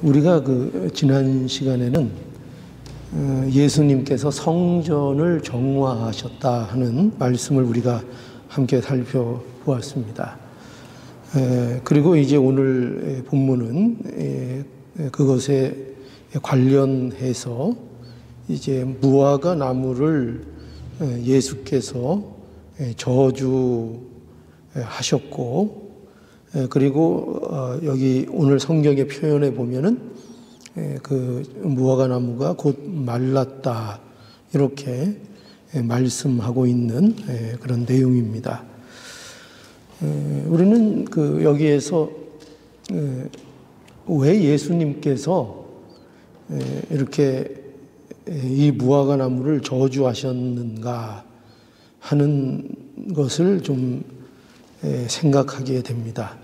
우리가 지난 시간에는 예수님께서 성전을 정화하셨다 하는 말씀을 우리가 함께 살펴보았습니다. 그리고 이제 오늘 본문은 그것에 관련해서 이제 무화과 나무를 예수께서 저주하셨고, 그리고 여기 오늘 성경의 표현에 보면은 그 무화과 나무가 곧 말랐다 이렇게 말씀하고 있는 그런 내용입니다. 우리는 여기에서 왜 예수님께서 이렇게 이 무화과 나무를 저주하셨는가 하는 것을 좀 생각하게 됩니다.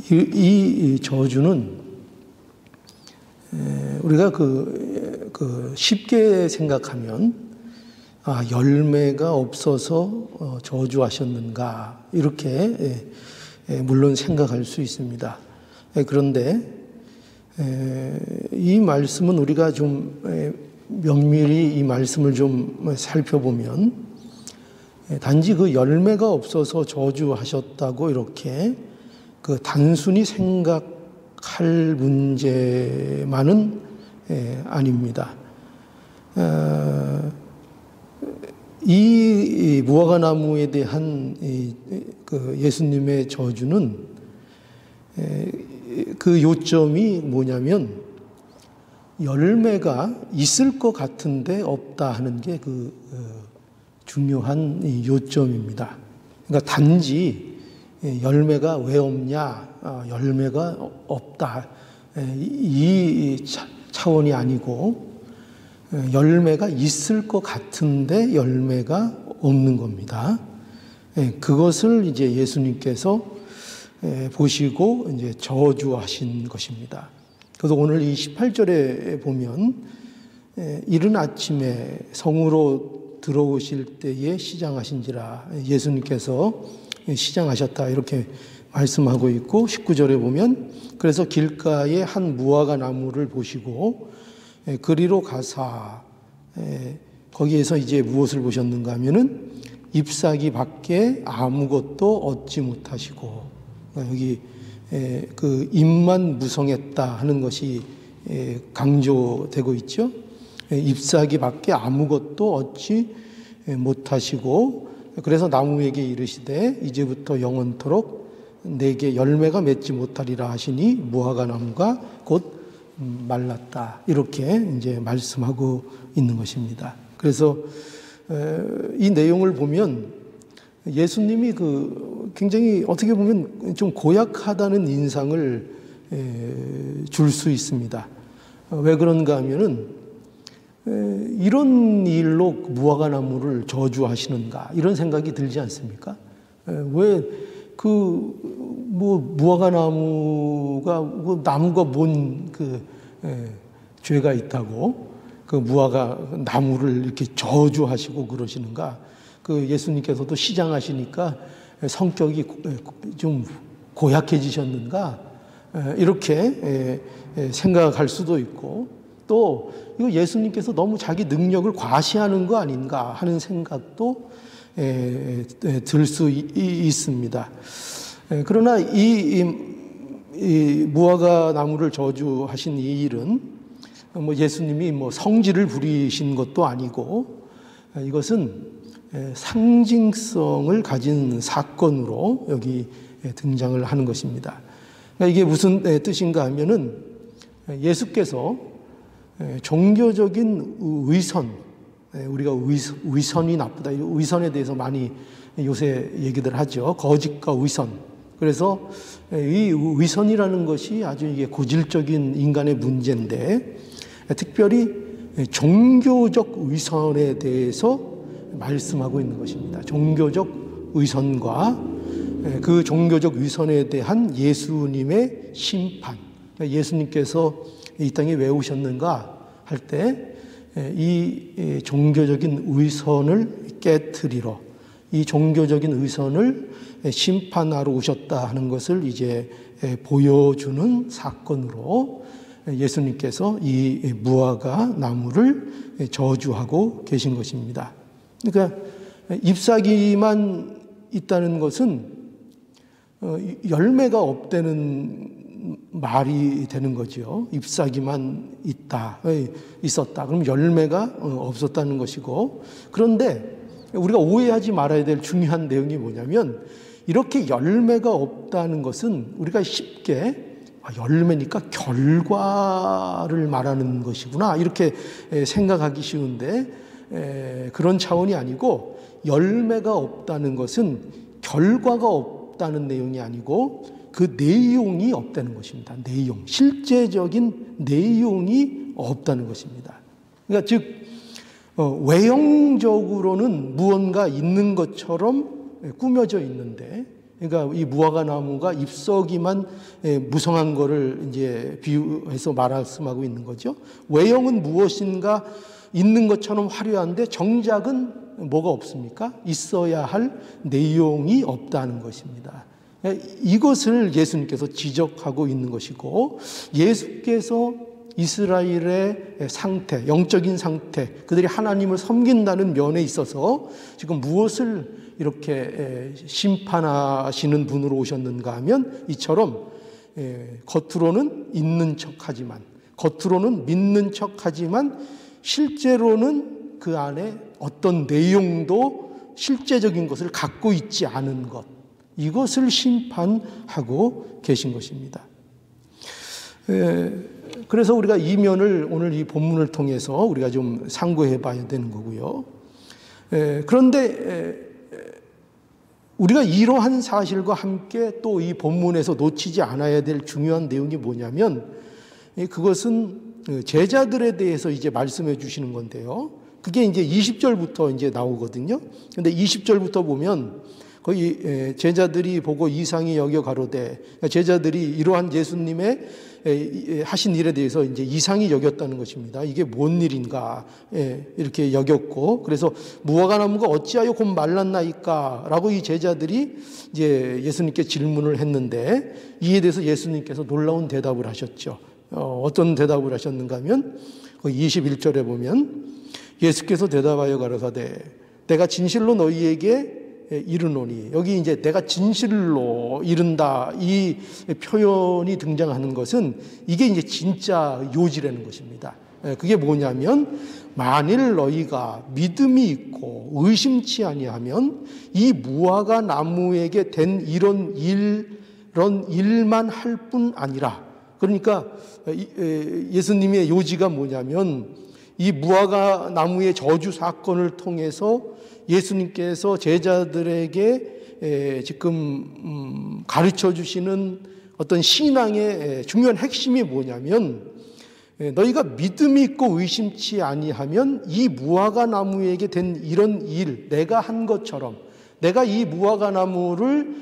이 저주는 우리가 쉽게 생각하면 열매가 없어서 저주하셨는가 이렇게 물론 생각할 수 있습니다. 그런데 이 말씀은 우리가 좀 면밀히 이 말씀을 좀 살펴보면 단지 열매가 없어서 저주하셨다고 이렇게 단순히 생각할 문제만은 아닙니다. 이 무화과 나무에 대한 예수님의 저주는 그 요점이 뭐냐면 열매가 있을 것 같은데 없다 하는 게 중요한 요점입니다. 그러니까 단지 열매가 왜 없냐, 열매가 없다 이 차원이 아니고 열매가 있을 것 같은데 열매가 없는 겁니다. 그것을 이제 예수님께서 보시고 이제 저주하신 것입니다. 그래서 오늘 이 18절에 보면 이른 아침에 성으로 들어오실 때에 시장하신지라, 예수님께서 시장하셨다 이렇게 말씀하고 있고, 19절에 보면 그래서 길가에 한 무화과 나무를 보시고 그리로 가사, 거기에서 이제 무엇을 보셨는가 하면은 잎사귀 밖에 아무것도 얻지 못하시고, 여기 잎만 무성했다 하는 것이 강조되고 있죠. 잎사귀 밖에 아무것도 얻지 못하시고, 그래서 나무에게 이르시되 이제부터 영원토록 내게 열매가 맺지 못하리라 하시니 무화과 나무가 곧 말랐다 이렇게 이제 말씀하고 있는 것입니다. 그래서 이 내용을 보면 예수님이 굉장히 어떻게 보면 좀 고약하다는 인상을 줄 수 있습니다. 왜 그런가 하면은 이런 일로 무화과 나무를 저주하시는가 이런 생각이 들지 않습니까? 왜 무화과 나무가 뭔 죄가 있다고 무화과 나무를 이렇게 저주하시고 그러시는가? 예수님께서도 시장하시니까 성격이 좀 고약해지셨는가? 이렇게 생각할 수도 있고, 또 이거 예수님께서 너무 자기 능력을 과시하는 거 아닌가 하는 생각도 들 수 있습니다. 그러나 이 무화과 나무를 저주하신 이 일은 예수님이 성질을 부리신 것도 아니고, 이것은 상징성을 가진 사건으로 여기 등장을 하는 것입니다. 그러니까 이게 무슨 뜻인가 하면은 예수께서 종교적인 의선, 우리가 의선이 나쁘다, 의선에 대해서 많이 요새 얘기들 하죠. 거짓과 의선. 그래서 이 의선이라는 것이 아주 이게 고질적인 인간의 문제인데, 특별히 종교적 의선에 대해서 말씀하고 있는 것입니다. 종교적 의선과 그 종교적 의선에 대한 예수님의 심판. 예수님께서 이 땅에 왜 오셨는가 할 때 이 종교적인 의선을 깨트리러, 이 종교적인 의선을 심판하러 오셨다 하는 것을 이제 보여주는 사건으로 예수님께서 이 무화과 나무를 저주하고 계신 것입니다. 그러니까 잎사귀만 있다는 것은 열매가 없다는 말이 되는 거죠. 잎사귀만 있었다. 그럼 열매가 없었다는 것이고, 그런데 우리가 오해하지 말아야 될 중요한 내용이 뭐냐면, 이렇게 열매가 없다는 것은 우리가 쉽게 열매니까 결과를 말하는 것이구나 이렇게 생각하기 쉬운데, 그런 차원이 아니고, 열매가 없다는 것은 결과가 없다는 내용이 아니고 그 내용이 없다는 것입니다. 내용, 실제적인 내용이 없다는 것입니다. 그러니까 즉 외형적으로는 무언가 있는 것처럼 꾸며져 있는데, 그러니까 이 무화과 나무가 잎사귀만 무성한 거를 이제 비유해서 말씀하고 있는 거죠. 외형은 무엇인가 있는 것처럼 화려한데 정작은 뭐가 없습니까? 있어야 할 내용이 없다는 것입니다. 이것을 예수님께서 지적하고 있는 것이고, 예수께서 이스라엘의 상태, 영적인 상태, 그들이 하나님을 섬긴다는 면에 있어서 지금 무엇을 이렇게 심판하시는 분으로 오셨는가 하면, 이처럼 겉으로는 있는 척하지만, 겉으로는 믿는 척하지만 실제로는 그 안에 어떤 내용도 실제적인 것을 갖고 있지 않은 것, 이것을 심판하고 계신 것입니다. 그래서 우리가 이 면을 오늘 이 본문을 통해서 우리가 좀 상고해 봐야 되는 거고요. 그런데 우리가 이러한 사실과 함께 또 이 본문에서 놓치지 않아야 될 중요한 내용이 뭐냐면, 그것은 제자들에 대해서 이제 말씀해 주시는 건데요. 그게 이제 20절부터 이제 나오거든요. 근데 20절부터 보면 거기 제자들이 보고 이상히 여겨 가로되, 제자들이 이러한 예수님의 하신 일에 대해서 이제 이상히 여겼다는 것입니다. 이게 뭔 일인가 이렇게 여겼고, 그래서 무화과 나무가 어찌하여 곧 말랐나이까라고 이 제자들이 이제 예수님께 질문을 했는데, 이에 대해서 예수님께서 놀라운 대답을 하셨죠. 어떤 대답을 하셨는가 하면 21절에 보면 예수께서 대답하여 가라사대 내가 진실로 너희에게 이르노니, 여기 이제 내가 진실로 이른다 이 표현이 등장하는 것은 이게 이제 진짜 요지라는 것입니다. 그게 뭐냐면, 만일 너희가 믿음이 있고 의심치 아니하면 이 무화과 나무에게 된 이런 일만 할 뿐 아니라, 그러니까 예수님의 요지가 뭐냐면, 이 무화과 나무의 저주 사건을 통해서 예수님께서 제자들에게 지금 가르쳐 주시는 어떤 신앙의 중요한 핵심이 뭐냐면, 너희가 믿음이 있고 의심치 아니하면 이 무화과 나무에게 된 이런 일, 내가 한 것처럼, 내가 이 무화과 나무를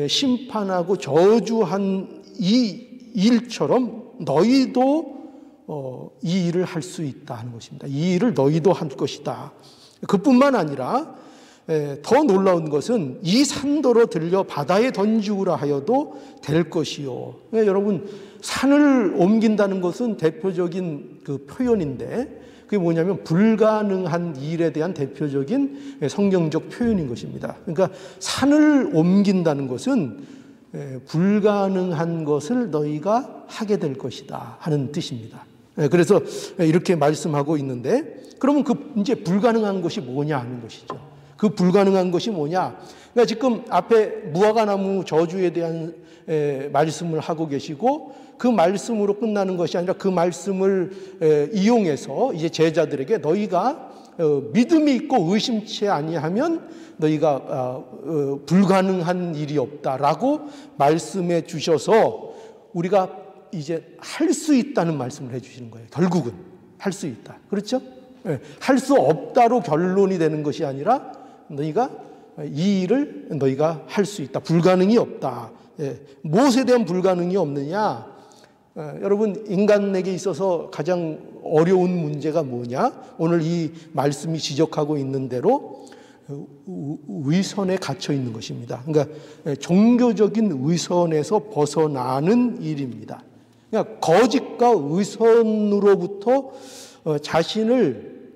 심판하고 저주한 이 일처럼 너희도 이 일을 할 수 있다 하는 것입니다. 이 일을 너희도 할 것이다. 그뿐만 아니라 더 놀라운 것은 이 산더러 들려 바다에 던지우라 하여도 될 것이요. 여러분, 산을 옮긴다는 것은 대표적인 그 표현인데, 그게 뭐냐면 불가능한 일에 대한 대표적인 성경적 표현인 것입니다. 그러니까 산을 옮긴다는 것은 불가능한 것을 너희가 하게 될 것이다 하는 뜻입니다. 그래서 이렇게 말씀하고 있는데, 그러면 그 이제 불가능한 것이 뭐냐 하는 것이죠. 그 불가능한 것이 뭐냐? 그러니까 지금 앞에 무화과 나무 저주에 대한 말씀을 하고 계시고, 그 말씀으로 끝나는 것이 아니라 그 말씀을 이용해서 이제 제자들에게 너희가 믿음이 있고 의심치 아니하면 너희가 불가능한 일이 없다라고 말씀해 주셔서 우리가 이제 할 수 있다는 말씀을 해 주시는 거예요. 결국은 할 수 있다. 그렇죠? 할 수 없다로 결론이 되는 것이 아니라 너희가 이 일을 너희가 할 수 있다. 불가능이 없다. 무엇에 대한 불가능이 없느냐? 여러분, 인간에게 있어서 가장 어려운 문제가 뭐냐? 오늘 이 말씀이 지적하고 있는 대로 위선에 갇혀 있는 것입니다. 그러니까 종교적인 위선에서 벗어나는 일입니다. 그러니까 거짓과 위선으로부터 자신을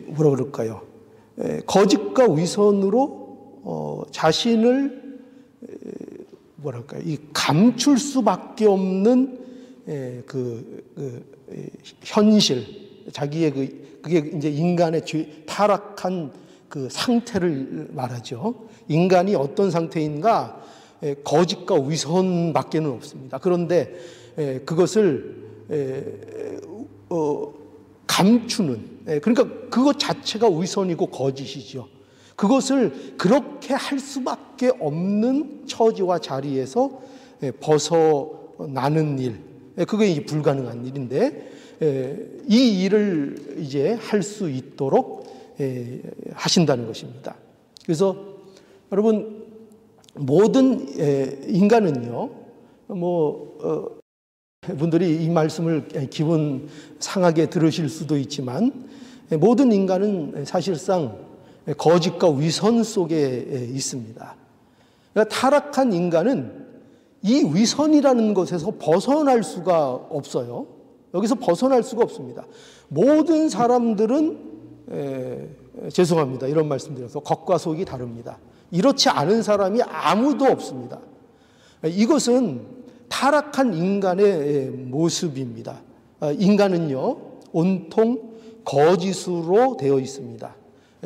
뭐라 그럴까요? 거짓과 위선으로 자신을 뭐랄까요? 이 감출 수밖에 없는 현실, 자기의 그게 이제 인간의 타락한 그 상태를 말하죠. 인간이 어떤 상태인가? 거짓과 위선밖에는 없습니다. 그런데 그것을 감추는, 그러니까 그것 자체가 위선이고 거짓이죠. 그것을 그렇게 할 수밖에 없는 처지와 자리에서 벗어나는 일, 그게 불가능한 일인데, 이 일을 이제 할 수 있도록 하신다는 것입니다. 그래서 여러분, 모든 인간은요, 분들이 이 말씀을 기분 상하게 들으실 수도 있지만, 모든 인간은 사실상 거짓과 위선 속에 있습니다. 그러니까 타락한 인간은 이 위선이라는 것에서 벗어날 수가 없어요. 여기서 벗어날 수가 없습니다. 모든 사람들은 죄송합니다. 이런 말씀드려서 겉과 속이 다릅니다. 이렇지 않은 사람이 아무도 없습니다. 이것은 타락한 인간의 모습입니다. 인간은요, 온통 거짓으로 되어 있습니다.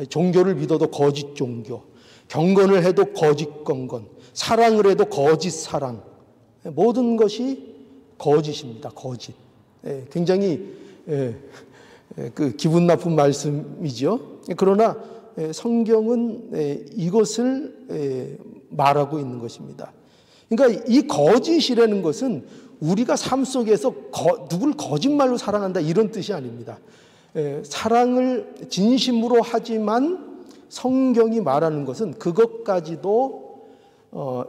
종교를 믿어도 거짓 종교, 경건을 해도 거짓 경건, 사랑을 해도 거짓 사랑, 모든 것이 거짓입니다. 거짓. 굉장히 그 기분 나쁜 말씀이죠. 그러나 성경은 이것을 말하고 있는 것입니다. 그러니까 이 거짓이라는 것은 우리가 삶 속에서 누굴 거짓말로 사랑한다 이런 뜻이 아닙니다. 사랑을 진심으로 하지만 성경이 말하는 것은 그것까지도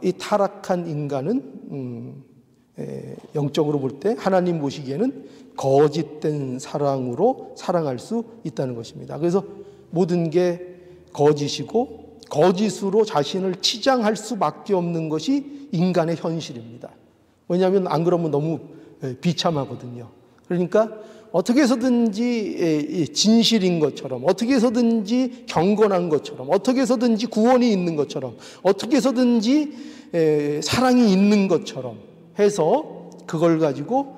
이 타락한 인간은 영적으로 볼 때 하나님 보시기에는 거짓된 사랑으로 사랑할 수 있다는 것입니다. 그래서 모든 게 거짓이고 거짓으로 자신을 치장할 수밖에 없는 것이 인간의 현실입니다. 왜냐하면 안 그러면 너무 비참하거든요. 그러니까 어떻게 해서든지 진실인 것처럼, 어떻게 해서든지 경건한 것처럼, 어떻게 해서든지 구원이 있는 것처럼, 어떻게 해서든지 사랑이 있는 것처럼 해서 그걸 가지고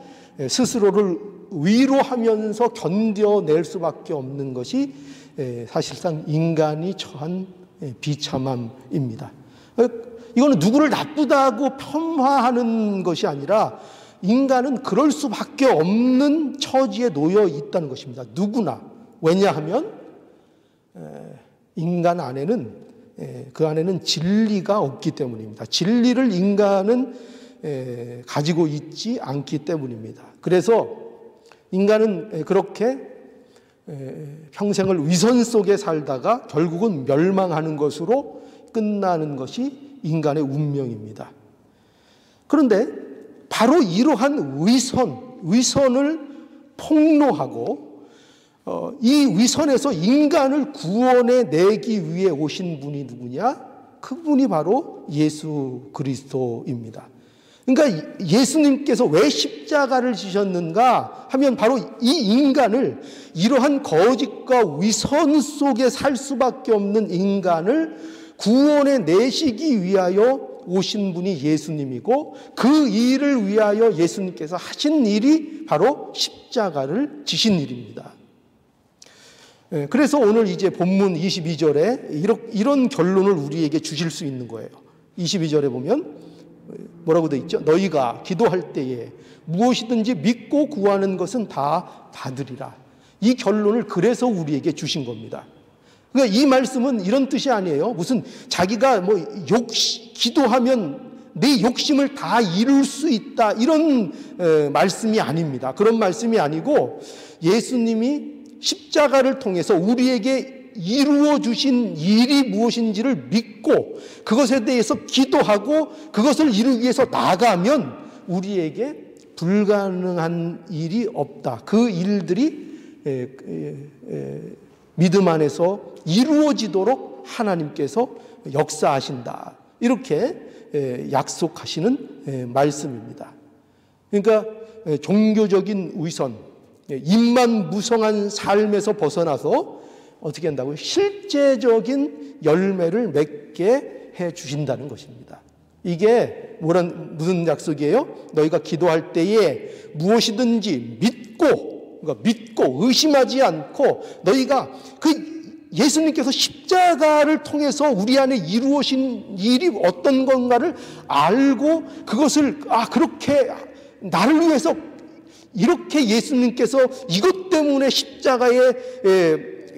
스스로를 위로하면서 견뎌낼 수밖에 없는 것이 사실상 인간이 처한 비참함입니다. 이거는 누구를 나쁘다고 폄하하는 것이 아니라 인간은 그럴 수밖에 없는 처지에 놓여 있다는 것입니다. 누구나. 왜냐하면 인간 안에는 그 안에는 진리가 없기 때문입니다. 진리를 인간은 가지고 있지 않기 때문입니다. 그래서 인간은 그렇게 평생을 위선 속에 살다가 결국은 멸망하는 것으로 끝나는 것이 인간의 운명입니다. 그런데 바로 이러한 위선을 폭로하고 이 위선에서 인간을 구원해 내기 위해 오신 분이 누구냐? 그분이 바로 예수 그리스도입니다. 그러니까 예수님께서 왜 십자가를 지셨는가 하면 바로 이 인간을, 이러한 거짓과 위선 속에 살 수밖에 없는 인간을 구원해 내시기 위하여 오신 분이 예수님이고, 그 일을 위하여 예수님께서 하신 일이 바로 십자가를 지신 일입니다. 그래서 오늘 이제 본문 22절에 이런 결론을 우리에게 주실 수 있는 거예요. 22절에 보면 뭐라고 되어 있죠? 너희가 기도할 때에 무엇이든지 믿고 구하는 것은 다 받으리라. 이 결론을 그래서 우리에게 주신 겁니다. 그러니까 이 말씀은 이런 뜻이 아니에요. 무슨 자기가 기도하면 내 욕심을 다 이룰 수 있다, 이런 말씀이 아닙니다. 그런 말씀이 아니고 예수님이 십자가를 통해서 우리에게 이루어 주신 일이 무엇인지를 믿고 그것에 대해서 기도하고 그것을 이루기 위해서 나가면 우리에게 불가능한 일이 없다. 그 일들이 믿음 안에서 이루어지도록 하나님께서 역사하신다. 이렇게 약속하시는 말씀입니다. 그러니까 종교적인 위선, 입만 무성한 삶에서 벗어나서 어떻게 한다고요? 실제적인 열매를 맺게 해 주신다는 것입니다. 이게 무슨 약속이에요? 너희가 기도할 때에 무엇이든지 믿고 의심하지 않고 너희가 예수님께서 십자가를 통해서 우리 안에 이루어진 일이 어떤 건가를 알고 그것을 그렇게 나를 위해서 이렇게 예수님께서 이것 때문에 십자가에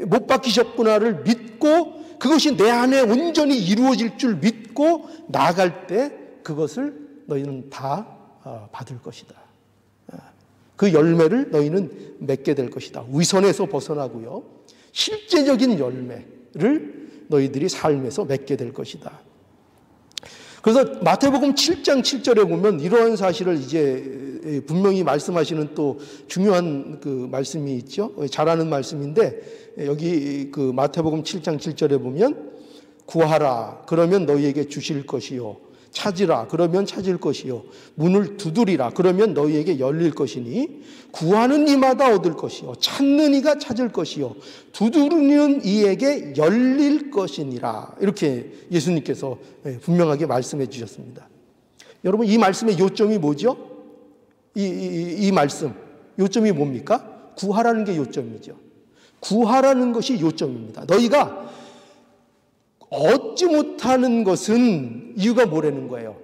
못 박히셨구나를 믿고 그것이 내 안에 온전히 이루어질 줄 믿고 나아갈 때 그것을 너희는 다 받을 것이다. 그 열매를 너희는 맺게 될 것이다. 위선에서 벗어나고요. 실제적인 열매를 너희들이 삶에서 맺게 될 것이다. 그래서 마태복음 7장 7절에 보면 이러한 사실을 이제 분명히 말씀하시는 또 중요한 그 말씀이 있죠. 잘 아는 말씀인데 여기 그 마태복음 7장 7절에 보면 구하라 그러면 너희에게 주실 것이요 찾으라 그러면 찾을 것이요 문을 두드리라 그러면 너희에게 열릴 것이니 구하는 이마다 얻을 것이요 찾는 이가 찾을 것이요 두드리는 이에게 열릴 것이니라. 이렇게 예수님께서 분명하게 말씀해 주셨습니다. 여러분 이 말씀의 요점이 뭐죠? 이 말씀 요점이 뭡니까? 구하라는 게 요점이죠. 구하라는 것이 요점입니다. 너희가 얻지 못하는 것은 이유가 뭐라는 거예요?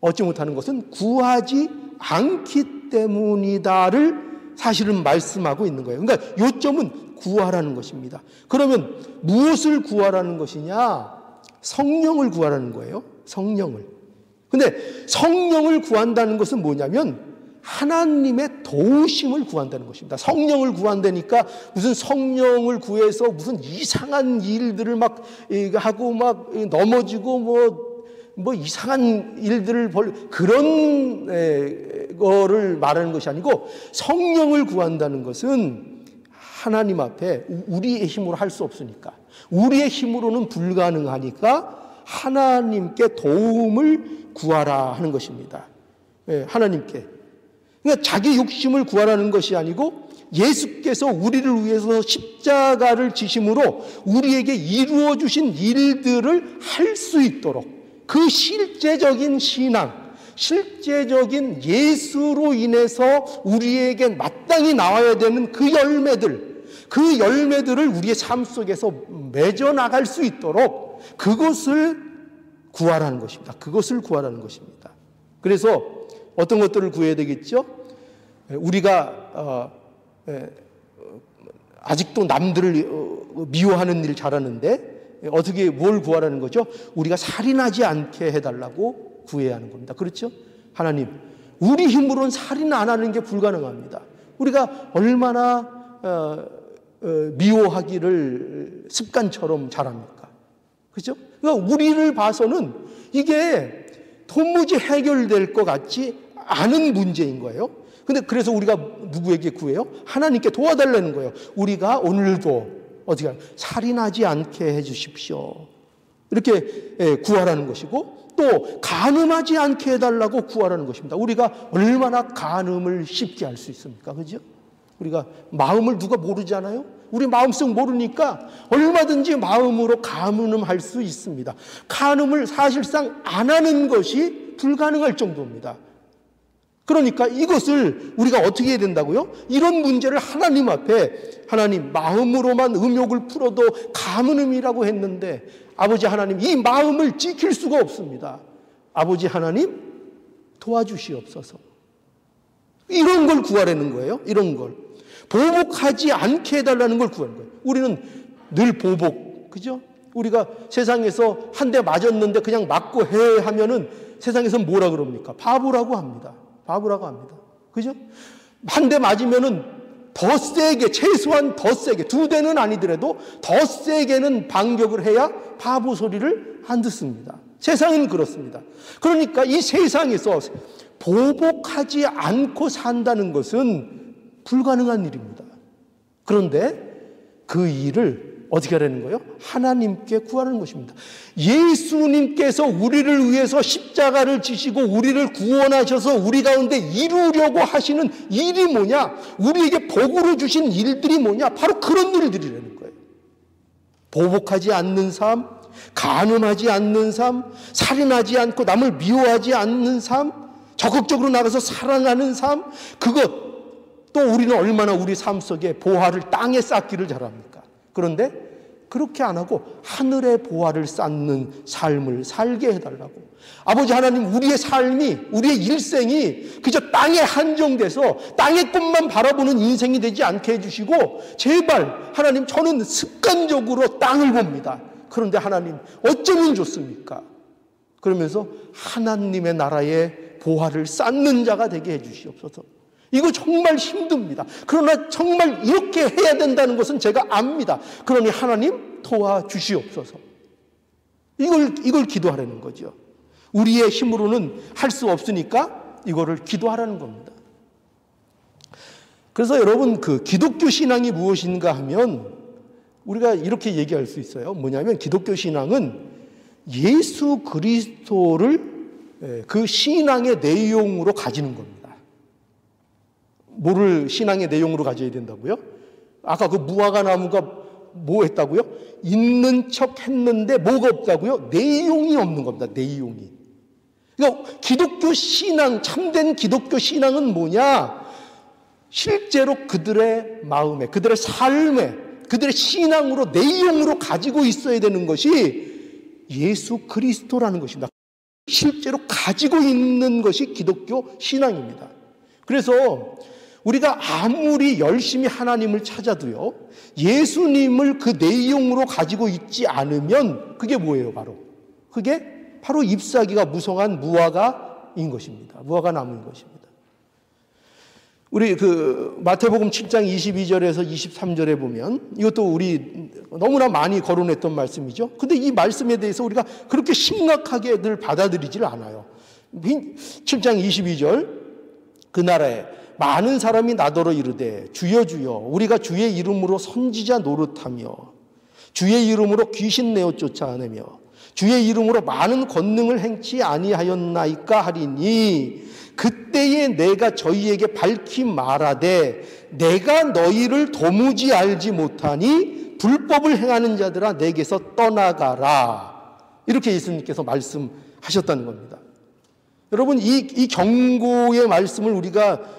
얻지 못하는 것은 구하지 않기 때문이다를 사실은 말씀하고 있는 거예요. 그러니까 요점은 구하라는 것입니다. 그러면 무엇을 구하라는 것이냐? 성령을 구하라는 거예요. 성령을. 근데 성령을 구한다는 것은 뭐냐면 하나님의 도우심을 구한다는 것입니다. 성령을 구한다니까 무슨 성령을 구해서 무슨 이상한 일들을 막 하고 막 넘어지고 뭐 이상한 일들을 그런 거를 말하는 것이 아니고 성령을 구한다는 것은 하나님 앞에 우리의 힘으로 할 수 없으니까 우리의 힘으로는 불가능하니까 하나님께 도움을 구하라 하는 것입니다. 하나님께. 그러니까 자기 욕심을 구하라는 것이 아니고 예수께서 우리를 위해서 십자가를 지심으로 우리에게 이루어 주신 일들을 할 수 있도록 그 실제적인 신앙, 실제적인 예수로 인해서 우리에게 마땅히 나와야 되는 그 열매들을 우리의 삶 속에서 맺어 나갈 수 있도록 그것을 구하라는 것입니다. 그것을 구하라는 것입니다. 그래서 어떤 것들을 구해야 되겠죠? 우리가 아직도 남들을 미워하는 일 잘하는데 어떻게 뭘 구하라는 거죠? 우리가 살인하지 않게 해달라고 구해야 하는 겁니다. 그렇죠? 하나님, 우리 힘으로는 살인 안 하는 게 불가능합니다. 우리가 얼마나 미워하기를 습관처럼 잘합니까? 그렇죠? 그러니까 우리를 봐서는 이게 도무지 해결될 것 같지 않은 문제인 거예요. 근데 그래서 우리가 누구에게 구해요? 하나님께 도와달라는 거예요. 우리가 오늘도 어떻게 살인하지 않게 해주십시오. 이렇게 구하라는 것이고 또 간음하지 않게 해달라고 구하라는 것입니다. 우리가 얼마나 간음을 쉽게 할 수 있습니까? 그죠? 우리가 마음을 누가 모르잖아요. 우리 마음속 모르니까 얼마든지 마음으로 간음할 수 있습니다. 간음을 사실상 안 하는 것이 불가능할 정도입니다. 그러니까 이것을 우리가 어떻게 해야 된다고요? 이런 문제를 하나님 앞에 하나님 마음으로만 음욕을 풀어도 간음이라고 했는데 아버지 하나님 이 마음을 지킬 수가 없습니다. 아버지 하나님 도와주시옵소서. 이런 걸 구하라는 거예요. 이런 걸. 보복하지 않게 해달라는 걸 구하는 거예요. 우리는 늘 보복, 그죠? 우리가 세상에서 한 대 맞았는데 그냥 맞고 해 하면은 세상에서 뭐라 그럽니까? 바보라고 합니다. 바보라고 합니다. 그죠? 한 대 맞으면은 더 세게, 최소한 더 세게, 2대는 아니더라도 더 세게는 반격을 해야 바보 소리를 안 듣습니다. 세상은 그렇습니다. 그러니까 이 세상에서 보복하지 않고 산다는 것은 불가능한 일입니다. 그런데 그 일을 어떻게 하라는 거예요? 하나님께 구하는 것입니다. 예수님께서 우리를 위해서 십자가를 지시고 우리를 구원하셔서 우리 가운데 이루려고 하시는 일이 뭐냐? 우리에게 복으로 주신 일들이 뭐냐? 바로 그런 일들이라는 거예요. 보복하지 않는 삶, 간음하지 않는 삶, 살인하지 않고 남을 미워하지 않는 삶, 적극적으로 나가서 사랑하는 삶, 그것 또 우리는 얼마나 우리 삶 속에 보화를 땅에 쌓기를 잘합니까? 그런데 그렇게 안 하고 하늘의 보화를 쌓는 삶을 살게 해달라고. 아버지 하나님, 우리의 삶이, 우리의 일생이 그저 땅에 한정돼서 땅의 것만 바라보는 인생이 되지 않게 해주시고, 제발 하나님, 저는 습관적으로 땅을 봅니다. 그런데 하나님, 어쩌면 좋습니까? 그러면서 하나님의 나라의 보화를 쌓는 자가 되게 해주시옵소서. 이거 정말 힘듭니다. 그러나 정말 이렇게 해야 된다는 것은 제가 압니다. 그러니 하나님 도와주시옵소서. 이걸 기도하라는 거죠. 우리의 힘으로는 할 수 없으니까 이거를 기도하라는 겁니다. 그래서 여러분, 그 기독교 신앙이 무엇인가 하면 우리가 이렇게 얘기할 수 있어요. 뭐냐면 기독교 신앙은 예수 그리스도를 그 신앙의 내용으로 가지는 겁니다. 뭐를 신앙의 내용으로 가져야 된다고요? 아까 그 무화과 나무가 뭐 했다고요? 있는 척 했는데 뭐가 없다고요? 내용이 없는 겁니다. 내용이. 그러니까 기독교 신앙, 참된 기독교 신앙은 뭐냐? 실제로 그들의 마음에, 그들의 삶에, 그들의 신앙으로, 내용으로 가지고 있어야 되는 것이 예수 그리스도라는 것입니다. 실제로 가지고 있는 것이 기독교 신앙입니다. 그래서 우리가 아무리 열심히 하나님을 찾아도요, 예수님을 그 내용으로 가지고 있지 않으면 그게 뭐예요? 그게 바로 잎사귀가 무성한 무화과인 것입니다. 무화과 나무인 것입니다. 우리 그 마태복음 7장 22절에서 23절에 보면, 이것도 우리 너무나 많이 거론했던 말씀이죠. 근데 이 말씀에 대해서 우리가 그렇게 심각하게 늘 받아들이질 않아요. 7장 22절, 그 나라에 많은 사람이 나더러 이르되 주여 주여 우리가 주의 이름으로 선지자 노릇하며 주의 이름으로 귀신 내어 쫓아내며 주의 이름으로 많은 권능을 행치 아니하였나이까 하리니, 그때에 내가 저희에게 밝히 말하되 내가 너희를 도무지 알지 못하니 불법을 행하는 자들아 내게서 떠나가라. 이렇게 예수님께서 말씀하셨다는 겁니다. 여러분, 이 경고의 말씀을 우리가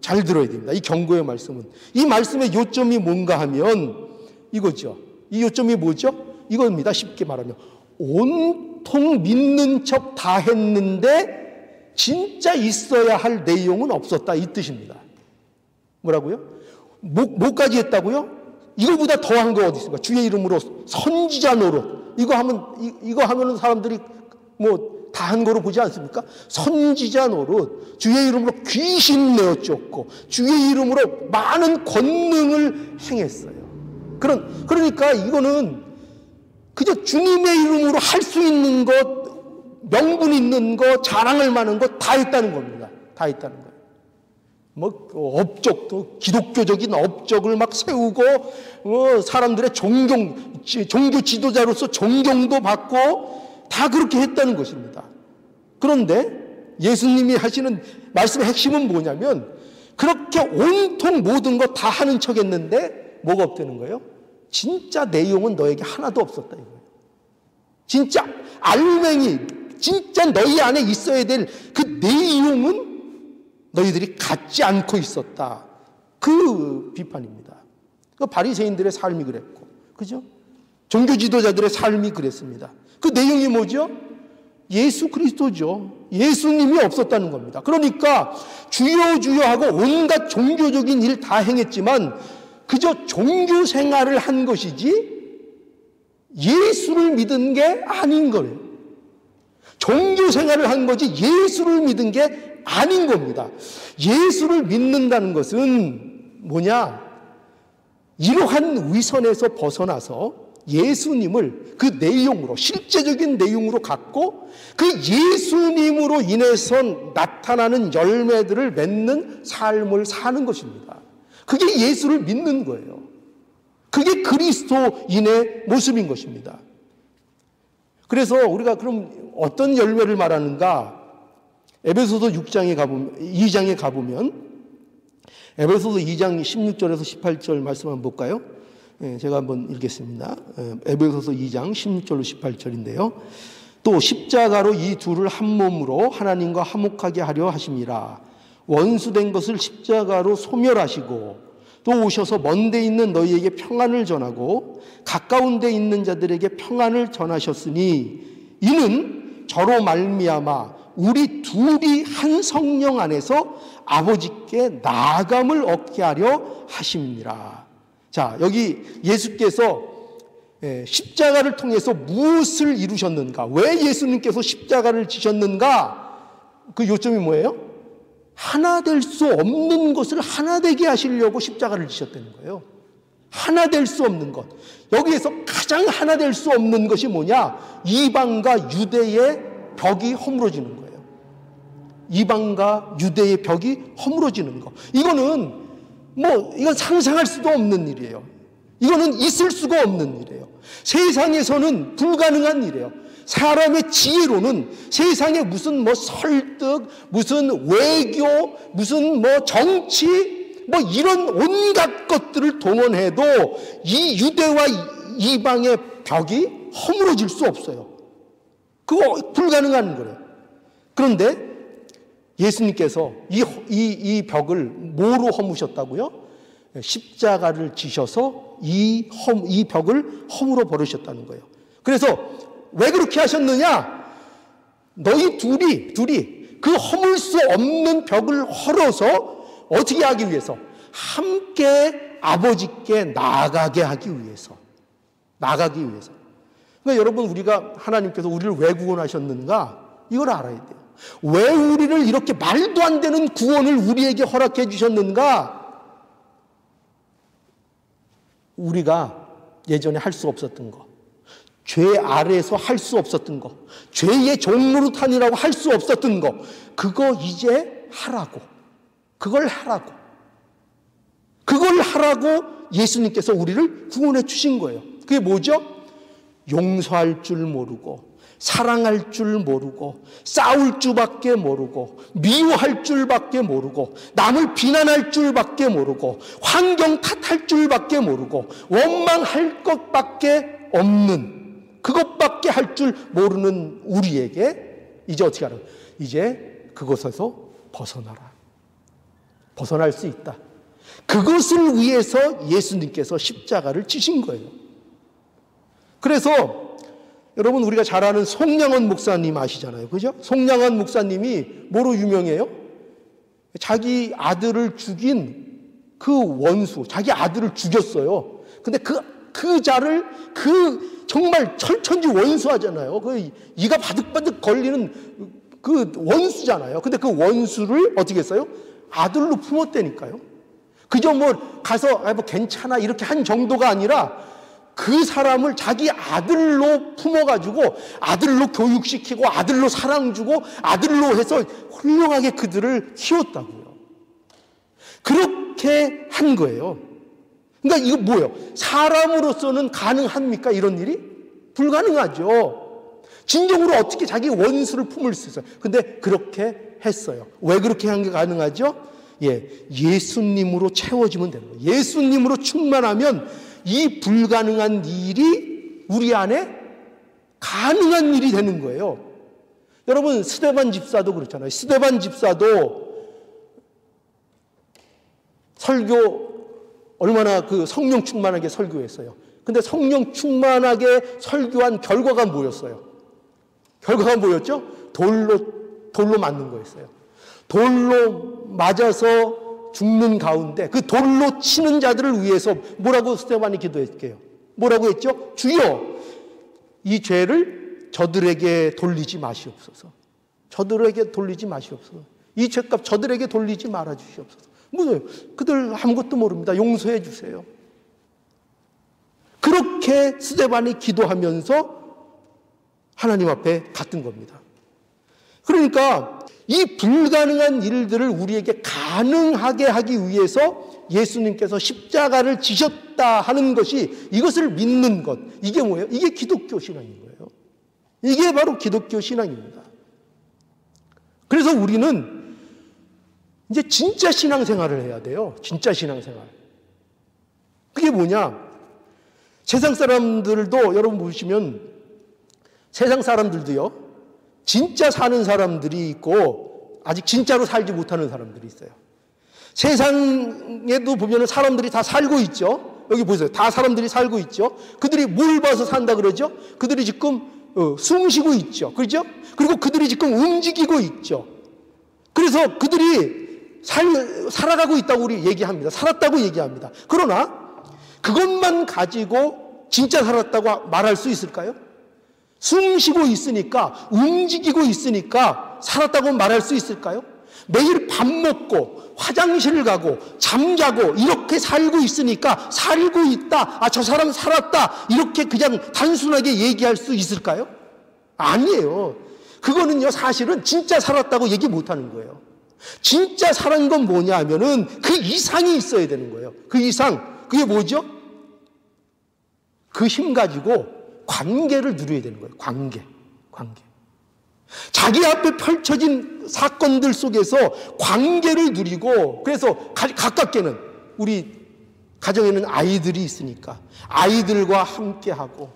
잘 들어야 됩니다. 이 경고의 말씀은, 이 말씀의 요점이 뭔가 하면 이거죠. 이 요점이 뭐죠? 이겁니다. 쉽게 말하면 온통 믿는 척 다 했는데 진짜 있어야 할 내용은 없었다, 이 뜻입니다. 뭐라고요? 뭐까지 했다고요? 이거보다 더한 거 어디 있습니까? 주의 이름으로 선지자 노릇, 이거 하면 사람들이 뭐 다 한 거로 보지 않습니까? 선지자 노릇, 주의 이름으로 귀신 내어 쫓고 주의 이름으로 많은 권능을 행했어요. 그러니까 이거는 그저 주님의 이름으로 할 수 있는 것, 명분 있는 것, 자랑할 만한 것 다 했다는 겁니다. 다 했다는 거예요. 뭐 업적도, 기독교적인 업적을 막 세우고, 사람들의 종교 지도자로서 존경도 받고 다 그렇게 했다는 것입니다. 그런데 예수님이 하시는 말씀의 핵심은 뭐냐면, 그렇게 온통 모든 거 다 하는 척 했는데 뭐가 없다는 거예요? 진짜 내용은 너에게 하나도 없었다 이거예요. 진짜 알맹이, 진짜 너희 안에 있어야 될 그 내용은 너희들이 갖지 않고 있었다. 그 비판입니다. 그 바리새인들의 삶이 그랬고, 그죠? 종교 지도자들의 삶이 그랬습니다. 그 내용이 뭐죠? 예수 그리스도죠. 예수님이 없었다는 겁니다. 그러니까 주여 주여 하고 온갖 종교적인 일 다 행했지만 그저 종교 생활을 한 것이지 예수를 믿은 게 아닌 거예요. 종교 생활을 한 거지 예수를 믿은 게 아닌 겁니다. 예수를 믿는다는 것은 뭐냐? 이러한 위선에서 벗어나서 예수님을 그 내용으로, 실제적인 내용으로 갖고 그 예수님으로 인해서 나타나는 열매들을 맺는 삶을 사는 것입니다. 그게 예수를 믿는 거예요. 그게 그리스도인의 모습인 것입니다. 그래서 우리가 그럼 어떤 열매를 말하는가? 에베소서 2장에 가보면 에베소서 2장 16절에서 18절 말씀 한번 볼까요? 제가 한번 읽겠습니다. 에베소서 2장 16절로 18절인데요. 또 십자가로 이 둘을 한 몸으로 하나님과 화목하게 하려 하심이라. 원수된 것을 십자가로 소멸하시고 또 오셔서 먼 데 있는 너희에게 평안을 전하고 가까운 데 있는 자들에게 평안을 전하셨으니 이는 저로 말미암아 우리 둘이 한 성령 안에서 아버지께 나아감을 얻게 하려 하심이니라. 자, 여기 예수께서 십자가를 통해서 무엇을 이루셨는가? 왜 예수님께서 십자가를 지셨는가? 그 요점이 뭐예요? 하나 될 수 없는 것을 하나 되게 하시려고 십자가를 지셨다는 거예요. 하나 될 수 없는 것. 여기에서 가장 하나 될 수 없는 것이 뭐냐? 이방과 유대의 벽이 허물어지는 거예요. 이방과 유대의 벽이 허물어지는 것. 이거는 이건 상상할 수도 없는 일이에요. 이거는 있을 수가 없는 일이에요. 세상에서는 불가능한 일이에요. 사람의 지혜로는 세상에 무슨 설득, 무슨 외교, 무슨 정치, 이런 온갖 것들을 동원해도 이 유대와 이방의 벽이 허물어질 수 없어요. 그거 불가능한 거예요. 그런데 예수님께서 이 벽을 뭐로 허무셨다고요? 십자가를 지셔서 이 벽을 허물어 버리셨다는 거예요. 그래서 왜 그렇게 하셨느냐? 너희 둘이 그 허물 수 없는 벽을 헐어서 어떻게 하기 위해서? 함께 아버지께 나아가게 하기 위해서. 그러니까 여러분, 우리가 하나님께서 우리를 왜 구원하셨는가? 이걸 알아야 돼요. 왜 우리를 이렇게 말도 안 되는 구원을 우리에게 허락해 주셨는가? 우리가 예전에 할 수 없었던 거, 죄 아래에서 할 수 없었던 거, 죄의 종노릇하니라고 할 수 없었던 거, 그거 이제 하라고. 그걸 하라고 예수님께서 우리를 구원해 주신 거예요. 그게 뭐죠? 용서할 줄 모르고, 사랑할 줄 모르고, 싸울 줄밖에 모르고, 미워할 줄밖에 모르고, 남을 비난할 줄밖에 모르고, 환경 탓할 줄밖에 모르고, 원망할 것밖에 없는, 그것밖에 할 줄 모르는 우리에게 이제 어떻게 하라? 이제 그것에서 벗어날 수 있다. 그것을 위해서 예수님께서 십자가를 지신 거예요. 그래서 여러분, 우리가 잘 아는 송량원 목사님 아시잖아요. 그죠? 송량원 목사님이 뭐로 유명해요? 자기 아들을 죽인 그 원수, 자기 아들을 죽였어요. 근데 그 자를 정말 철천지 원수 하잖아요. 이가 바득바득 걸리는 그 원수잖아요. 근데 그 원수를 어떻게 했어요? 아들로 품었다니까요. 그저 가서 괜찮아 이렇게 한 정도가 아니라 그 사람을 자기 아들로 품어가지고 아들로 교육시키고 아들로 사랑 주고 아들로 해서 훌륭하게 그들을 키웠다고요. 그렇게 한 거예요. 그러니까 이거 뭐예요? 사람으로서는 가능합니까? 이런 일이? 불가능하죠. 진정으로 어떻게 자기 원수를 품을 수 있어요? 근데 그렇게 했어요. 왜 그렇게 한 게 가능하죠? 예수님으로 채워지면 되는 거예요. 예수님으로 충만하면 이 불가능한 일이 우리 안에 가능한 일이 되는 거예요. 여러분, 스데반 집사도 그렇잖아요. 스데반 집사도 설교 얼마나 성령 충만하게 설교했어요. 근데 성령 충만하게 설교한 결과가 뭐였어요? 결과가 뭐였죠? 돌로 맞는 거였어요. 돌로 맞아서 죽는 가운데 그 돌로 치는 자들을 위해서 뭐라고 스데반이 기도했게요? 뭐라고 했죠? 주여, 이 죄를 저들에게 돌리지 마시옵소서. 저들에게 돌리지 마시옵소서. 이 죄값 저들에게 돌리지 말아 주시옵소서. 뭐예요? 그들 아무것도 모릅니다. 용서해 주세요. 그렇게 스데반이 기도하면서 하나님 앞에 갔던 겁니다. 그러니까 이 불가능한 일들을 우리에게 가능하게 하기 위해서 예수님께서 십자가를 지셨다 하는 것이, 이것을 믿는 것, 이게 뭐예요? 이게 기독교 신앙인 거예요. 이게 바로 기독교 신앙입니다. 그래서 우리는 이제 진짜 신앙생활을 해야 돼요. 진짜 신앙생활. 그게 뭐냐? 세상 사람들도, 여러분 보시면 세상 사람들도요, 진짜 사는 사람들이 있고 아직 진짜로 살지 못하는 사람들이 있어요. 세상에도 보면 사람들이 다 살고 있죠. 여기 보세요. 다 사람들이 살고 있죠. 그들이 뭘 봐서 산다 그러죠? 그들이 지금 숨 쉬고 있죠. 그렇죠? 그리고 그들이 지금 움직이고 있죠. 그래서 그들이 살아가고 있다고 우리 얘기합니다. 살았다고 얘기합니다. 그러나 그것만 가지고 진짜 살았다고 말할 수 있을까요? 숨 쉬고 있으니까, 움직이고 있으니까 살았다고 말할 수 있을까요? 매일 밥 먹고 화장실 가고 잠자고 이렇게 살고 있으니까 살고 있다, 아, 저 사람 살았다, 이렇게 그냥 단순하게 얘기할 수 있을까요? 아니에요. 그거는요, 사실은 진짜 살았다고 얘기 못하는 거예요. 진짜 살은 건 뭐냐 하면은 그 이상이 있어야 되는 거예요. 그 이상. 그게 뭐죠? 그 힘 가지고 관계를 누려야 되는 거예요. 관계. 자기 앞에 펼쳐진 사건들 속에서 관계를 누리고, 그래서 가깝게는 우리 가정에는 아이들이 있으니까 아이들과 함께하고,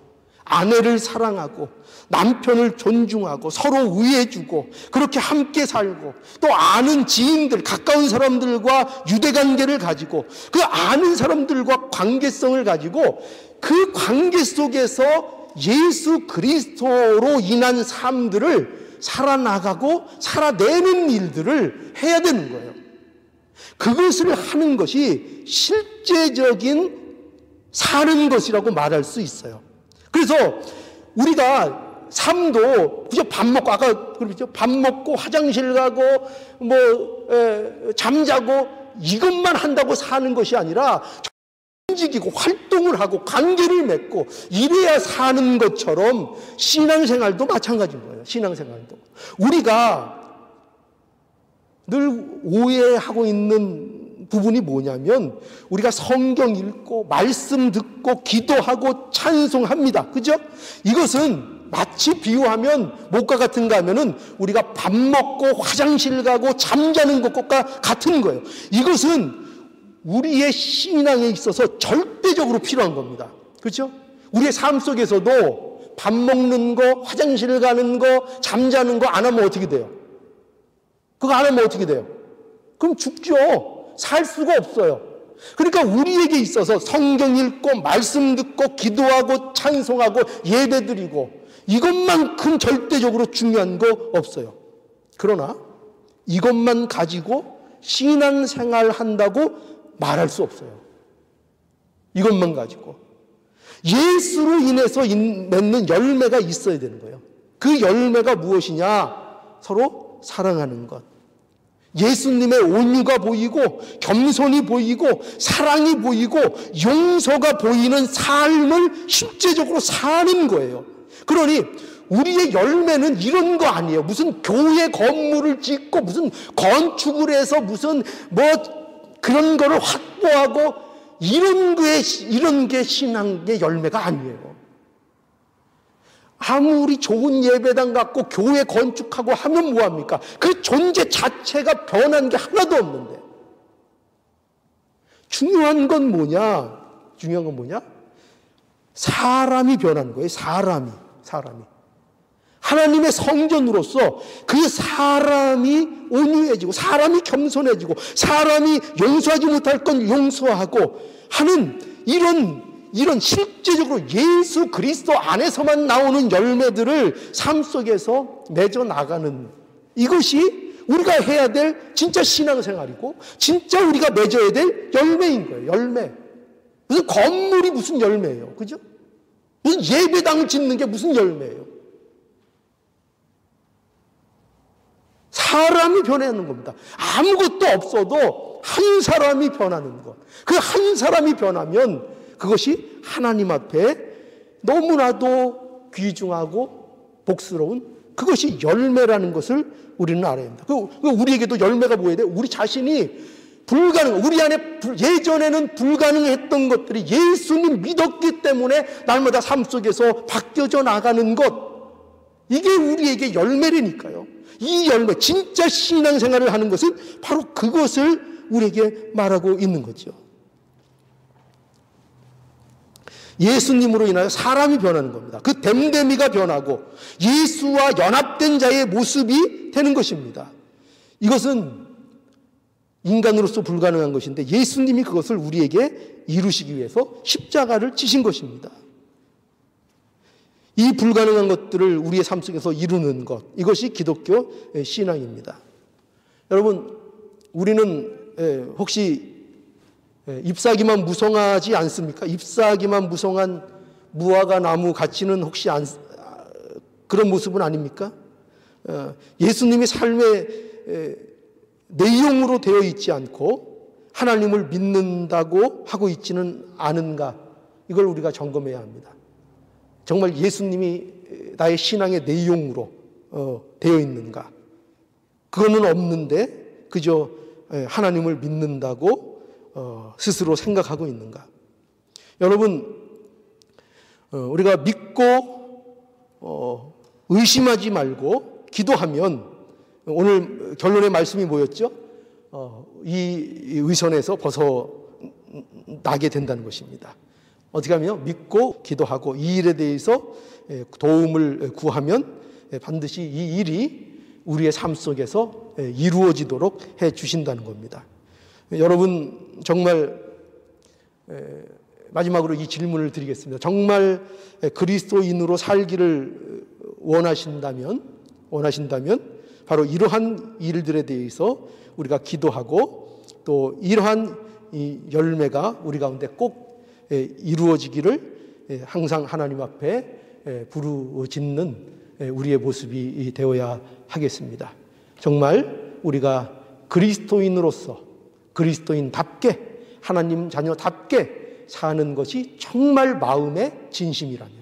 아내를 사랑하고, 남편을 존중하고, 서로 우애해주고, 그렇게 함께 살고, 또 아는 지인들, 가까운 사람들과 유대관계를 가지고, 그 아는 사람들과 관계성을 가지고, 그 관계 속에서 예수 그리스도로 인한 삶들을 살아나가고 살아내는 일들을 해야 되는 거예요. 그것을 하는 것이 실제적인 사는 것이라고 말할 수 있어요. 그래서 우리가 삶도 그저 밥 먹고, 아까 그랬죠? 밥 먹고 화장실 가고 잠자고 이것만 한다고 사는 것이 아니라 움직이고 활동을 하고 관계를 맺고 이래야 사는 것처럼 신앙생활도 마찬가지인 거예요. 신앙생활도. 우리가 늘 오해하고 있는 부분이 뭐냐면, 우리가 성경 읽고 말씀 듣고 기도하고 찬송합니다. 그죠? 이것은 마치 비유하면 뭐가 같은가 하면은 우리가 밥 먹고 화장실 가고 잠자는 것과 같은 거예요. 이것은 우리의 신앙에 있어서 절대적으로 필요한 겁니다. 그렇죠? 우리의 삶 속에서도 밥 먹는 거, 화장실 가는 거, 잠자는 거 안 하면 어떻게 돼요? 그거 안 하면 어떻게 돼요? 그럼 죽죠. 살 수가 없어요. 그러니까 우리에게 있어서 성경 읽고 말씀 듣고 기도하고 찬송하고 예배드리고 이것만큼 절대적으로 중요한 거 없어요. 그러나 이것만 가지고 신앙생활 한다고 말할 수 없어요. 이것만 가지고. 예수로 인해서 맺는 열매가 있어야 되는 거예요. 그 열매가 무엇이냐? 서로 사랑하는 것. 예수님의 온유가 보이고, 겸손이 보이고, 사랑이 보이고, 용서가 보이는 삶을 실제적으로 사는 거예요. 그러니 우리의 열매는 이런 거 아니에요. 무슨 교회 건물을 짓고 무슨 건축을 해서 무슨 그런 거를 확보하고 이런 게 신앙의 열매가 아니에요. 아무리 좋은 예배당 갖고 교회 건축하고 하면 뭐합니까? 그 존재 자체가 변한 게 하나도 없는데. 중요한 건 뭐냐? 사람이 변하는 거예요. 사람이. 하나님의 성전으로서 그 사람이 온유해지고, 사람이 겸손해지고, 사람이 용서하지 못할 건 용서하고 하는 이런 실제적으로 예수 그리스도 안에서만 나오는 열매들을 삶 속에서 맺어 나가는, 이것이 우리가 해야 될 진짜 신앙생활이고 진짜 우리가 맺어야 될 열매인 거예요. 열매. 무슨 건물이 무슨 열매예요. 그죠? 무슨 예배당 짓는 게 무슨 열매예요. 사람이 변하는 겁니다. 아무것도 없어도 한 사람이 변하는 것. 그 한 사람이 변하면 그것이 하나님 앞에 너무나도 귀중하고 복스러운, 그것이 열매라는 것을 우리는 알아야 합니다. 우리에게도 열매가 뭐여야 돼요? 우리 자신이 우리 안에 예전에는 불가능했던 것들이 예수님 믿었기 때문에 날마다 삶 속에서 바뀌어져 나가는 것, 이게 우리에게 열매라니까요. 이 열매, 진짜 신앙생활을 하는 것은 바로 그것을 우리에게 말하고 있는 거죠. 예수님으로 인하여 사람이 변하는 겁니다. 그 됨됨이가 변하고 예수와 연합된 자의 모습이 되는 것입니다. 이것은 인간으로서 불가능한 것인데 예수님이 그것을 우리에게 이루시기 위해서 십자가를 지신 것입니다. 이 불가능한 것들을 우리의 삶 속에서 이루는 것, 이것이 기독교 신앙입니다. 여러분, 우리는 혹시 잎사귀만 무성하지 않습니까? 잎사귀만 무성한 무화과 나무 같이는 혹시 그런 모습은 아닙니까? 예수님이 삶의 내용으로 되어 있지 않고 하나님을 믿는다고 하고 있지는 않은가? 이걸 우리가 점검해야 합니다. 정말 예수님이 나의 신앙의 내용으로 되어 있는가? 그거는 없는데 그저 하나님을 믿는다고 스스로 생각하고 있는가? 여러분, 우리가 믿고 의심하지 말고 기도하면 오늘 결론의 말씀이 뭐였죠? 이 의선에서 벗어나게 된다는 것입니다. 어떻게 하면 믿고 기도하고 이 일에 대해서 도움을 구하면 반드시 이 일이 우리의 삶 속에서 이루어지도록 해 주신다는 겁니다. 여러분, 정말 마지막으로 이 질문을 드리겠습니다. 정말 그리스도인으로 살기를 원하신다면 바로 이러한 일들에 대해서 우리가 기도하고 또 이러한 이 열매가 우리 가운데 꼭 이루어지기를 항상 하나님 앞에 부르짖는 우리의 모습이 되어야 하겠습니다. 정말 우리가 그리스도인으로서 그리스도인답게 하나님 자녀답게 사는 것이 정말 마음의 진심이라면,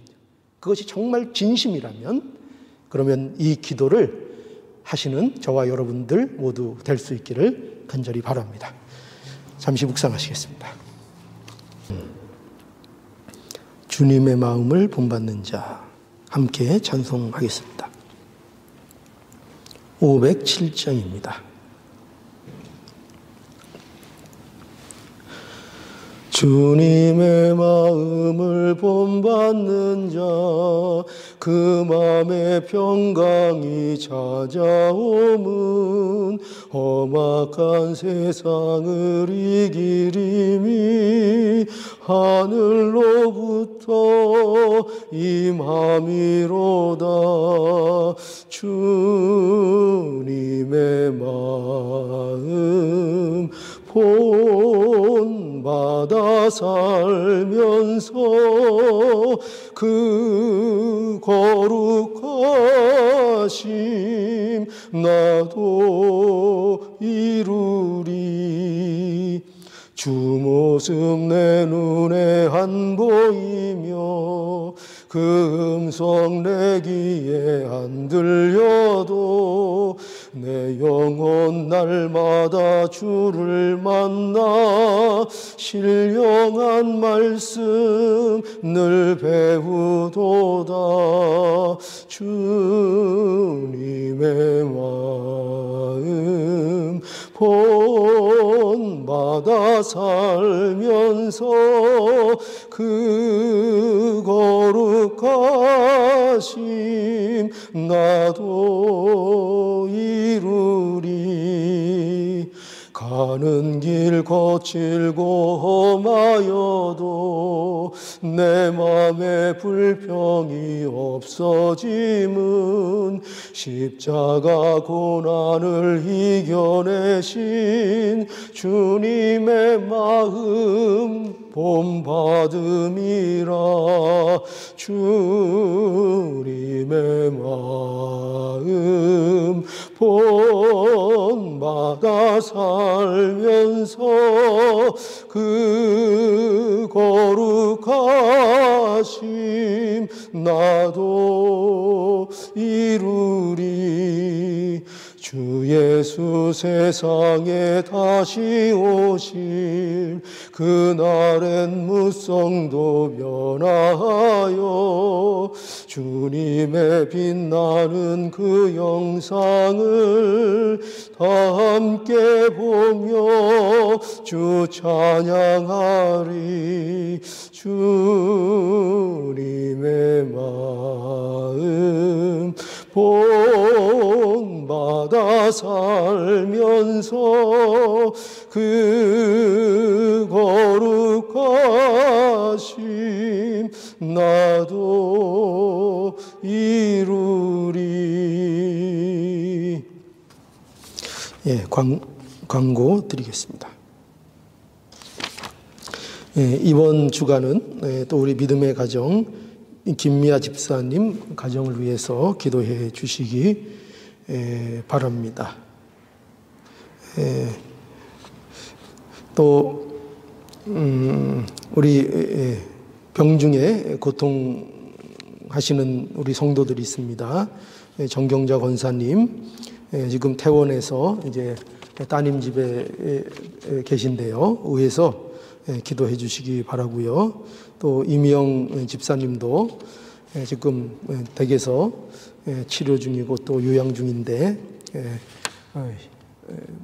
그것이 정말 진심이라면 그러면 이 기도를 하시는 저와 여러분들 모두 될 수 있기를 간절히 바랍니다. 잠시 묵상하시겠습니다. 주님의 마음을 본받는 자, 함께 찬송하겠습니다. 507장입니다. 주님의 마음을 본받는 자, 그 마음의 평강이 찾아오면 험악한 세상을 이기리니 하늘로부터 임함이로다. 주님의 마음 본받아 살면서 그 거룩하심 나도 이루리. 주 모습 내 눈에 안 보이며 그 음성 내 귀에 안 들려도 내 영혼 날마다 주를 만나 신령한 말씀 늘 배우도다. 주님의 마음 본받아 살면서 그 거룩하심 나도 이루리. 가는 길 거칠고 험하여도 내 맘에 불평이 없어짐은 십자가 고난을 이겨내신 주님의 마음 본받음이라. 주님의 마음 본받아 살면서 그 거룩하심 나도 이루리. 주 예수 세상에 다시 오실 그날엔 무성도 변하여 주님의 빛나는 그 영상을 다 함께 보며 주 찬양하리. 주님의 마음 본받아 살면서 그 거룩하심 나도 이루리. 예, 광고 드리겠습니다. 예, 이번 주간은 또 우리 믿음의 가정 김미아 집사님 가정을 위해서 기도해 주시기 바랍니다. 또 우리 병중에 고통하시는 우리 성도들이 있습니다. 정경자 권사님 지금 퇴원해서 이제 따님 집에 계신데요. 의해서 기도해 주시기 바라고요. 또 이미영 집사님도 지금 댁에서 치료 중이고 또 요양 중인데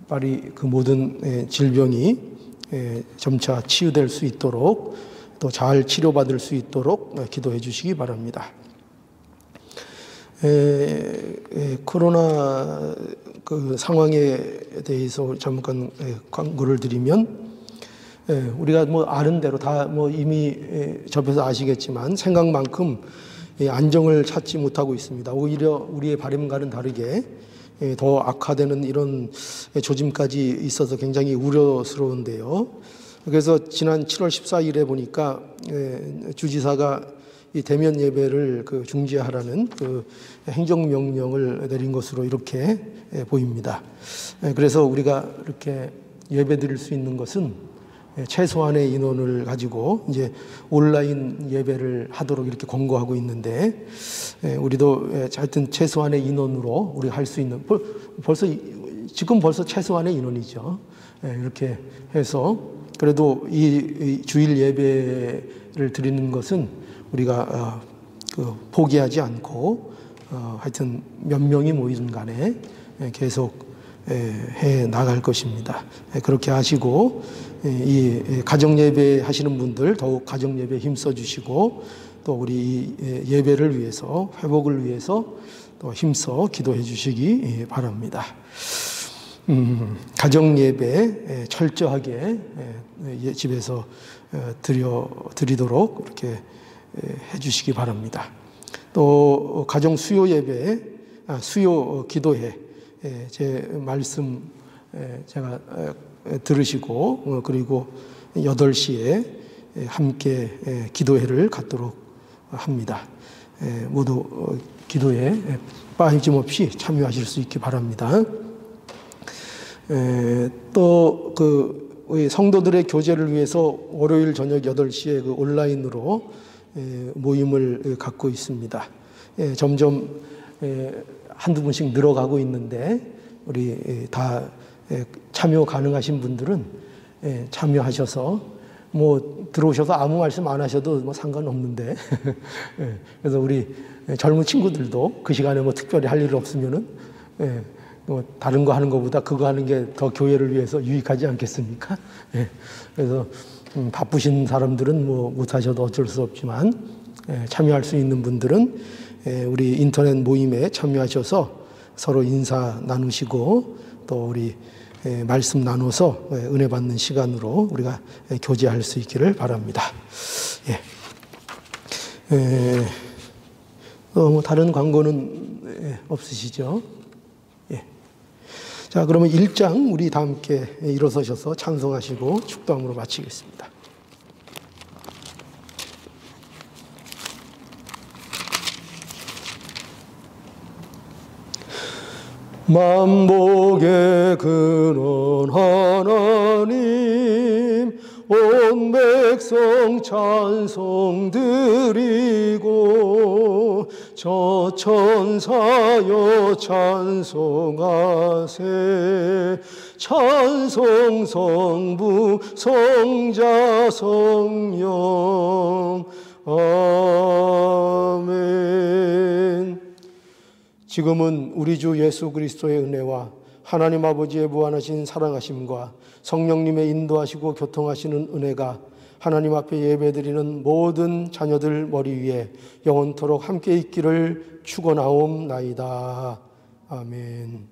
빨리 그 모든 질병이 점차 치유될 수 있도록 또 잘 치료받을 수 있도록 기도해 주시기 바랍니다. 코로나 그 상황에 대해서 잠깐 광고를 드리면, 우리가 뭐 아는 대로 다 뭐 이미 접해서 아시겠지만 생각만큼 안정을 찾지 못하고 있습니다. 오히려 우리의 바람과는 다르게 더 악화되는 이런 조짐까지 있어서 굉장히 우려스러운데요. 그래서 지난 7월 14일에 보니까 주지사가 이 대면 예배를 그 중지하라는 그 행정명령을 내린 것으로 이렇게 보입니다. 그래서 우리가 이렇게 예배 드릴 수 있는 것은 최소한의 인원을 가지고 이제 온라인 예배를 하도록 이렇게 권고하고 있는데, 우리도 하여튼 최소한의 인원으로 우리가 할 수 있는, 지금 벌써 최소한의 인원이죠. 이렇게 해서 그래도 이 주일 예배를 드리는 것은 우리가 포기하지 않고 하여튼 몇 명이 모이든 간에 계속 해 나갈 것입니다. 그렇게 하시고 이 가정 예배 하시는 분들 더욱 가정 예배에 힘써 주시고 또 우리 예배를 위해서 회복을 위해서 또 힘써 기도해 주시기 바랍니다. 가정 예배 철저하게 집에서 드리도록 이렇게 해주시기 바랍니다. 또 가정 수요 예배, 수요 기도회 제 말씀 제가 들으시고 그리고 8시에 함께 기도회를 갖도록 합니다. 모두 기도에 빠짐없이 참여하실 수 있기 바랍니다. 또 그 성도들의 교제를 위해서 월요일 저녁 8시에 그 온라인으로 모임을 갖고 있습니다. 점점 한두 분씩 늘어가고 있는데 우리 다 참여 가능하신 분들은 참여하셔서 뭐 들어오셔서 아무 말씀 안 하셔도 뭐 상관없는데 그래서 우리 젊은 친구들도 그 시간에 뭐 특별히 할 일 없으면은 뭐 다른 거 하는 것보다 그거 하는 게 더 교회를 위해서 유익하지 않겠습니까? 그래서 바쁘신 사람들은 뭐 못하셔도 어쩔 수 없지만 참여할 수 있는 분들은 우리 인터넷 모임에 참여하셔서 서로 인사 나누시고 또 우리 말씀 나눠서 은혜 받는 시간으로 우리가 교제할 수 있기를 바랍니다. 뭐 다른 광고는 없으시죠? 자, 그러면 1장 우리 다 함께 일어서셔서 찬송하시고 축도함으로 마치겠습니다. 만복의 근원 하나님, 온 백성 찬송 드리고 저 천사여 찬송하세. 찬송 성부 성자 성령. 아멘. 지금은 우리 주 예수 그리스도의 은혜와 하나님 아버지의 무한하신 사랑하심과 성령님의 인도하시고 교통하시는 은혜가 하나님 앞에 예배드리는 모든 자녀들 머리 위에 영원토록 함께 있기를 축원하옵나이다. 아멘.